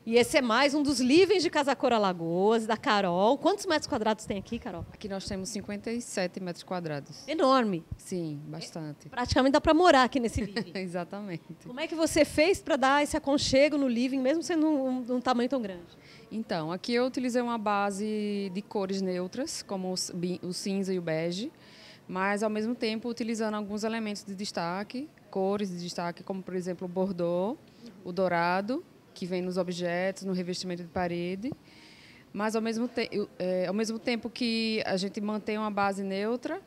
E esse é mais um dos livings de Casa Cor Alagoas, da Carol. Quantos metros quadrados tem aqui, Carol? Aqui nós temos 57 metros quadrados. Enorme. Sim, bastante. Praticamente dá para morar aqui nesse living. Exatamente. Como é que você fez para dar esse aconchego no living, mesmo sendo um tamanho tão grande? Então, aqui eu utilizei uma base de cores neutras, como o cinza e o bege, mas, ao mesmo tempo, utilizando alguns elementos de destaque, cores de destaque, como, por exemplo, o bordô, o dourado, que vem nos objetos, no revestimento de parede. Mas, ao mesmo tempo que a gente mantém uma base neutra,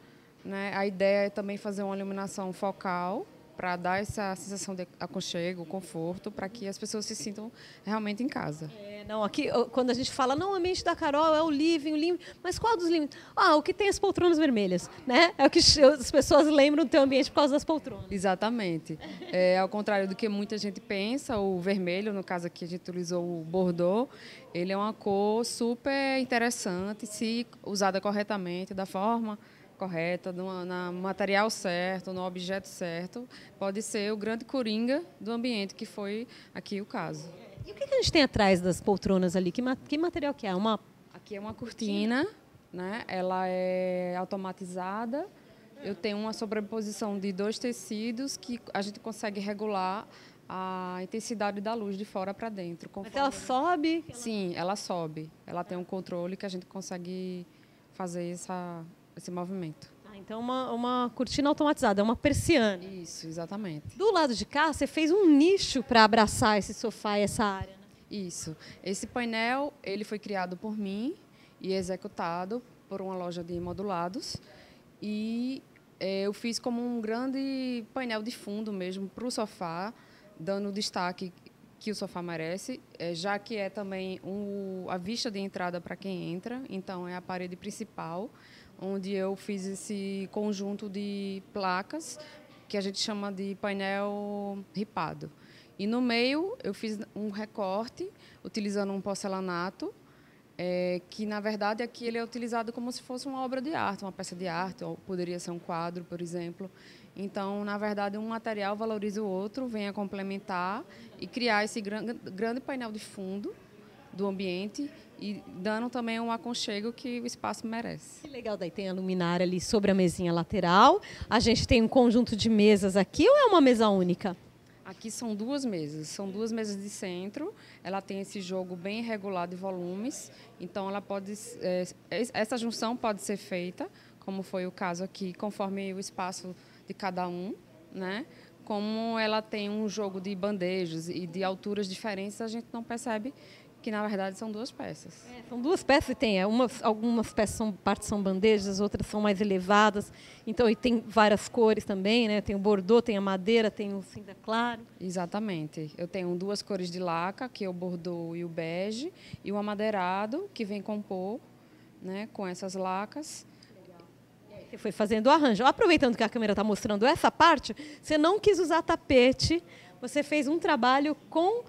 né, a ideia é também fazer uma iluminação focal para dar essa sensação de aconchego, conforto, para que as pessoas se sintam realmente em casa. Não, aqui, quando a gente fala, não, o ambiente da Carol é o living, mas qual dos living? O que tem as poltronas vermelhas, né? É o que as pessoas lembram do teu ambiente por causa das poltronas. Exatamente. Ao contrário do que muita gente pensa, o vermelho, no caso aqui a gente utilizou o bordô, ele é uma cor super interessante, se usada corretamente, da forma correta, no material certo, no objeto certo, pode ser o grande coringa do ambiente, que foi aqui o caso. E o que a gente tem atrás das poltronas ali? Que material que é? Aqui é uma cortina, né? Ela é automatizada. Eu tenho uma sobreposição de 2 tecidos que a gente consegue regular a intensidade da luz de fora para dentro. Mas ela sobe? Sim, ela sobe. Ela tem um controle que a gente consegue fazer esse movimento. Então, uma cortina automatizada, uma persiana. Isso, exatamente. Do lado de cá, você fez um nicho para abraçar esse sofá e essa área, né? Isso. Esse painel ele foi criado por mim e executado por uma loja de modulados. E eu fiz como um grande painel de fundo mesmo para o sofá, dando o destaque que o sofá merece, já que é também a vista de entrada para quem entra. Então, é a parede principal, onde eu fiz esse conjunto de placas, que a gente chama de painel ripado. E no meio eu fiz um recorte, utilizando um porcelanato, que, na verdade, aqui ele é utilizado como se fosse uma obra de arte, uma peça de arte, ou poderia ser um quadro, por exemplo. Então, na verdade, um material valoriza o outro, vem a complementar e criar esse grande painel de fundo do ambiente e dando também um aconchego que o espaço merece. Que legal, daí tem a luminária ali sobre a mesinha lateral. A gente tem um conjunto de mesas aqui ou é uma mesa única? Aqui são 2 mesas, são 2 mesas de centro. Ela tem esse jogo bem regulado de volumes, então ela essa junção pode ser feita, como foi o caso aqui, conforme o espaço de cada um, né? Como ela tem um jogo de bandejas e de alturas diferentes, a gente não percebe que, na verdade, são 2 peças. São 2 peças e tem algumas peças partes são bandejas, outras são mais elevadas. Então, e tem várias cores também, né? Tem o bordô, tem a madeira, tem o cinza claro. Exatamente. Eu tenho 2 cores de laca, que é o bordô e o bege, e o amadeirado, que vem compor, né, com essas lacas. Você foi fazendo o arranjo. Aproveitando que a câmera está mostrando essa parte, você não quis usar tapete, você fez um trabalho com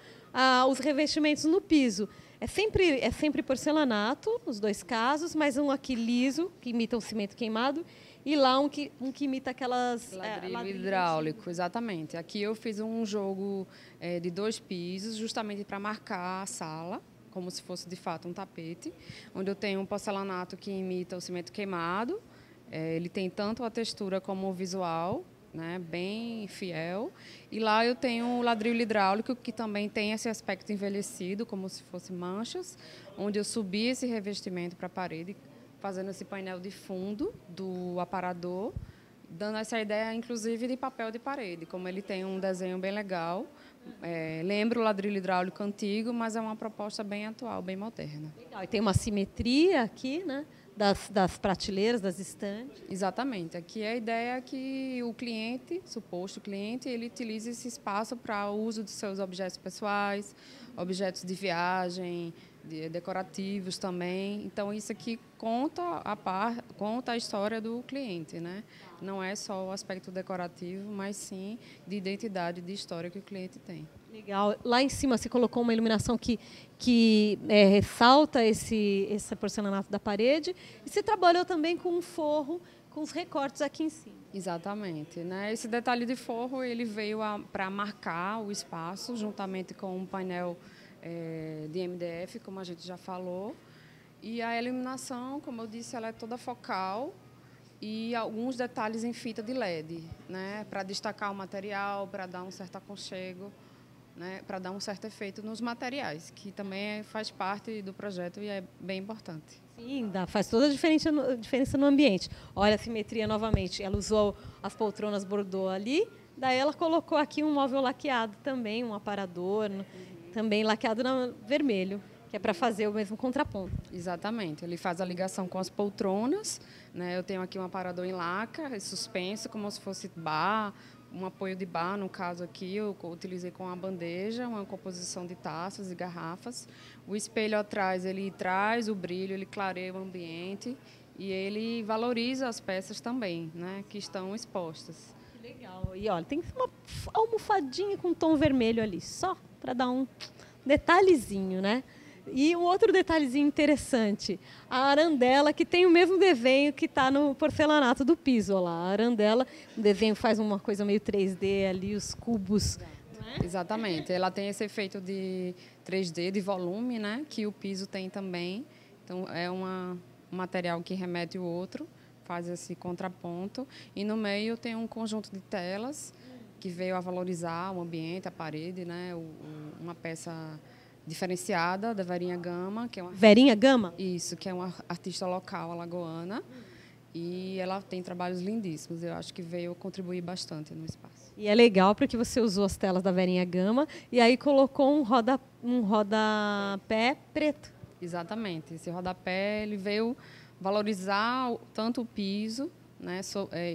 os revestimentos no piso. É sempre porcelanato, nos 2 casos, mas um aqui liso, que imita um cimento queimado, e lá um que imita aquelas... Ladrilho hidráulico, exatamente. Aqui eu fiz um jogo de 2 pisos, justamente para marcar a sala, como se fosse, de fato, um tapete, onde eu tenho um porcelanato que imita o cimento queimado. Ele tem tanto a textura como o visual, né, bem fiel. E lá eu tenho o ladrilho hidráulico, que também tem esse aspecto envelhecido, como se fosse manchas, onde eu subi esse revestimento para a parede, fazendo esse painel de fundo do aparador, dando essa ideia, inclusive, de papel de parede, como ele tem um desenho bem legal. Lembra o ladrilho hidráulico antigo, mas é uma proposta bem atual, bem moderna. Legal. E tem uma simetria aqui, né? Das prateleiras, das estantes. Exatamente. Aqui a ideia é que o cliente, suposto cliente, ele utilize esse espaço para o uso de seus objetos pessoais, objetos de viagem, decorativos também. Então, isso aqui conta a história do cliente, né? Não é só o aspecto decorativo, mas sim de identidade, de história que o cliente tem. Legal. Lá em cima você colocou uma iluminação que ressalta esse porcelanato da parede. E você trabalhou também com um forro, com os recortes aqui em cima. Exatamente, né? Esse detalhe de forro ele veio para marcar o espaço, juntamente com um painel de MDF, como a gente já falou. E a iluminação, como eu disse, ela é toda focal e alguns detalhes em fita de LED, né, para destacar o material, para dar um certo aconchego, né, para dar um certo efeito nos materiais, que também faz parte do projeto e é bem importante. Sim, faz toda a diferença no ambiente. Olha a simetria novamente. Ela usou as poltronas bordô ali, daí ela colocou aqui um móvel laqueado também, um aparador, também laqueado vermelho, que é para fazer o mesmo contraponto. Exatamente. Ele faz a ligação com as poltronas, né? Eu tenho aqui um aparador em laca, suspenso, como se fosse bar, um apoio de bar, no caso aqui, eu utilizei com a bandeja, uma composição de taças e garrafas. O espelho atrás, ele traz o brilho, ele clareia o ambiente e ele valoriza as peças também, né, que estão expostas. Que legal. E olha, tem uma almofadinha com tom vermelho ali, só para dar um detalhezinho, né? E um outro detalhezinho interessante, a arandela, que tem o mesmo desenho que está no porcelanato do piso. Olha lá, a arandela, o desenho faz uma coisa meio 3D ali, os cubos. Né? Exatamente, ela tem esse efeito de 3D, de volume, né, que o piso tem também. Então, é um material que remete o outro, faz esse contraponto. E no meio tem um conjunto de telas que veio a valorizar o ambiente, a parede, né, uma peça diferenciada da Verinha Gama, que é uma Verinha Gama? Isso, que é uma artista local alagoana. E ela tem trabalhos lindíssimos. Eu acho que veio contribuir bastante no espaço. E é legal porque você usou as telas da Verinha Gama e aí colocou um rodapé preto. Exatamente. Esse rodapé ele veio valorizar tanto o piso, né,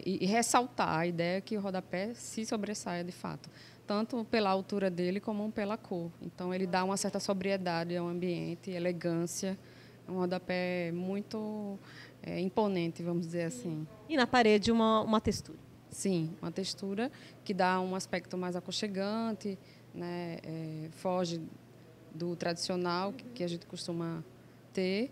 e ressaltar a ideia que o rodapé se sobressaia de fato, tanto pela altura dele como pela cor. Então, ele dá uma certa sobriedade ao ambiente, elegância. É um rodapé muito imponente, vamos dizer assim. E na parede uma textura. Sim, uma textura que dá um aspecto mais aconchegante, né, foge do tradicional que a gente costuma ter.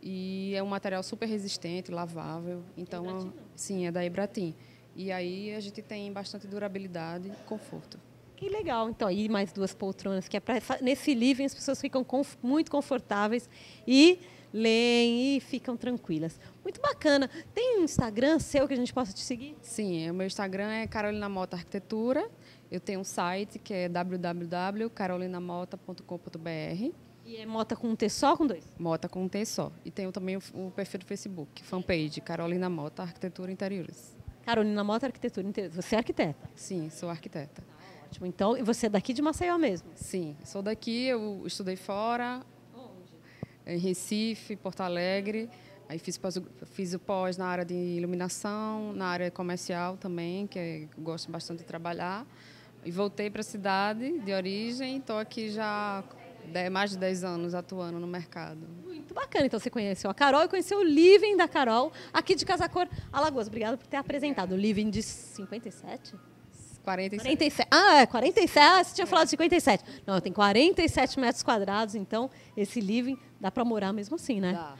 E é um material super resistente, lavável. Então, sim, é da Ibratim. E aí a gente tem bastante durabilidade e conforto. Que legal. Então, aí mais 2 poltronas, que é para nesse living as pessoas ficam muito confortáveis e leem e ficam tranquilas. Muito bacana. Tem um Instagram seu que a gente possa te seguir? Sim, o meu Instagram é Carolina Mota Arquitetura. Eu tenho um site que é www.carolinamota.com.br. E é Mota com um T só ou com 2? Mota com um T só. E tenho também o perfil do Facebook, fanpage, Carolina Mota Arquitetura Interiores. Carolina Mota Arquitetura Interiores. Você é arquiteta? Sim, sou arquiteta. Ótimo. Então, e você é daqui de Maceió mesmo? Sim, sou daqui, eu estudei fora. Onde? Em Recife, Porto Alegre. Aí fiz o pós na área de iluminação, na área comercial também, que eu gosto bastante de trabalhar. E voltei para a cidade de origem, estou aqui já mais de 10 anos atuando no mercado. Muito bacana. Então, você conheceu a Carol e conheceu o Living da Carol, aqui de Casa Cor, Alagoas. Obrigada por ter apresentado. O Living de 57? 47. Ah, 47. Ah, você tinha falado 57. Não, tem 47 metros quadrados, então esse living dá para morar mesmo assim, né? Dá.